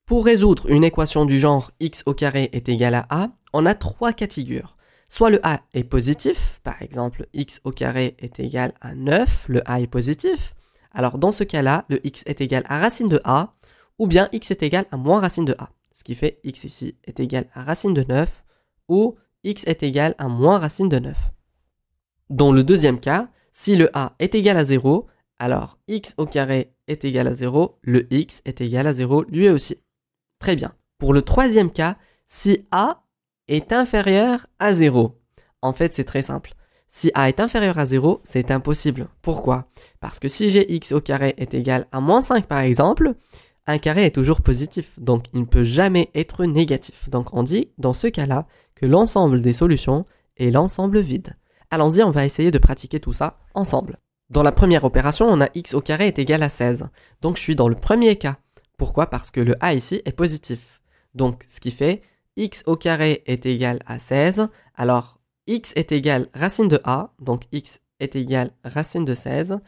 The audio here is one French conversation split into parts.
Pour résoudre une équation du genre x au carré est égal à a, on a trois cas de figure. Soit le a est positif, par exemple x au carré est égal à 9, le a est positif. Alors dans ce cas-là, le x est égal à racine de a, ou bien x est égal à moins racine de a. Ce qui fait x ici est égal à racine de 9, ou x est égal à moins racine de 9. Dans le deuxième cas, si le a est égal à 0, alors x au carré est égal à 0, le x est égal à 0 lui aussi. Très bien. Pour le troisième cas, si a est inférieur à 0. En fait, c'est très simple. Si a est inférieur à 0, c'est impossible. Pourquoi? Parce que si j'ai x au carré est égal à moins 5 par exemple, un carré est toujours positif, donc il ne peut jamais être négatif. Donc on dit dans ce cas-là que l'ensemble des solutions est l'ensemble vide. Allons-y, on va essayer de pratiquer tout ça ensemble. Dans la première opération, on a x au carré est égal à 16. Donc je suis dans le premier cas. Pourquoi? Parce que le a ici est positif. Donc ce qui fait x au carré est égal à 16. Alors x est égal racine de a, donc x est égal racine de 16,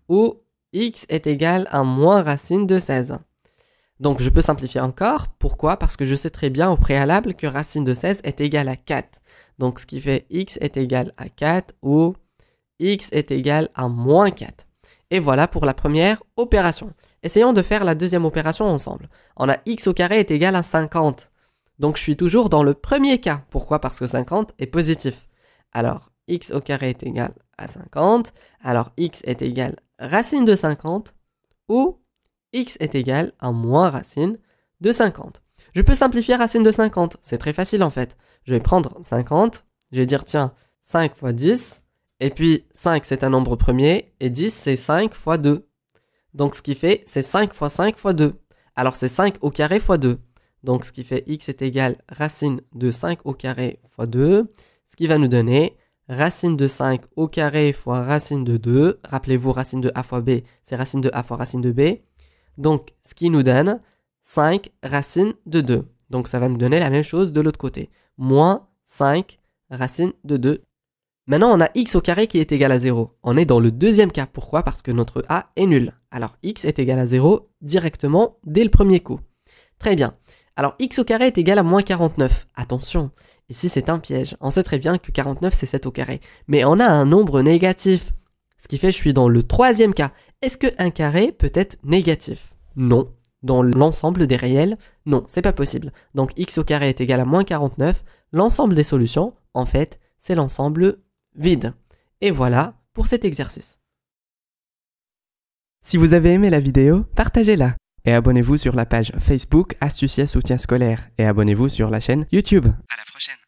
ou x est égal à moins racine de 16. Donc je peux simplifier encore. Pourquoi? Parce que je sais très bien au préalable que racine de 16 est égal à 4. Donc ce qui fait x est égal à 4 ou x est égal à moins 4. Et voilà pour la première opération. Essayons de faire la deuxième opération ensemble. On a x au carré est égal à 50. Donc je suis toujours dans le premier cas. Pourquoi? Parce que 50 est positif. Alors x au carré est égal à 50. Alors x est égal racine de 50 ou x est égal à moins racine de 50. Je peux simplifier racine de 50. C'est très facile en fait. Je vais prendre 50. Je vais dire tiens 5 fois 10. Et puis 5 c'est un nombre premier. Et 10 c'est 5 fois 2. Donc ce qui fait c'est 5 fois 5 fois 2. Alors c'est 5 au carré fois 2. Donc ce qui fait x est égal racine de 5 au carré fois 2. Ce qui va nous donner racine de 5 au carré fois racine de 2. Rappelez-vous, racine de a fois b, c'est racine de a fois racine de b. Donc ce qui nous donne 5 racine de 2. Donc ça va nous donner la même chose de l'autre côté. Moins 5 racine de 2. Maintenant on a x au carré qui est égal à 0. On est dans le deuxième cas. Pourquoi? Parce que notre a est nul. Alors x est égal à 0 directement dès le premier coup. Très bien. Alors x au carré est égal à moins 49. Attention, ici c'est un piège. On sait très bien que 49 c'est 7 au carré. Mais on a un nombre négatif. Ce qui fait que je suis dans le troisième cas. Est-ce qu'un carré peut être négatif? Non. Dans l'ensemble des réels, non, c'est pas possible. Donc x au carré est égal à moins 49. L'ensemble des solutions, en fait, c'est l'ensemble vide. Et voilà pour cet exercice. Si vous avez aimé la vidéo, partagez-la. Et abonnez-vous sur la page Facebook Astucia Soutien Scolaire. Et abonnez-vous sur la chaîne YouTube. À la prochaine.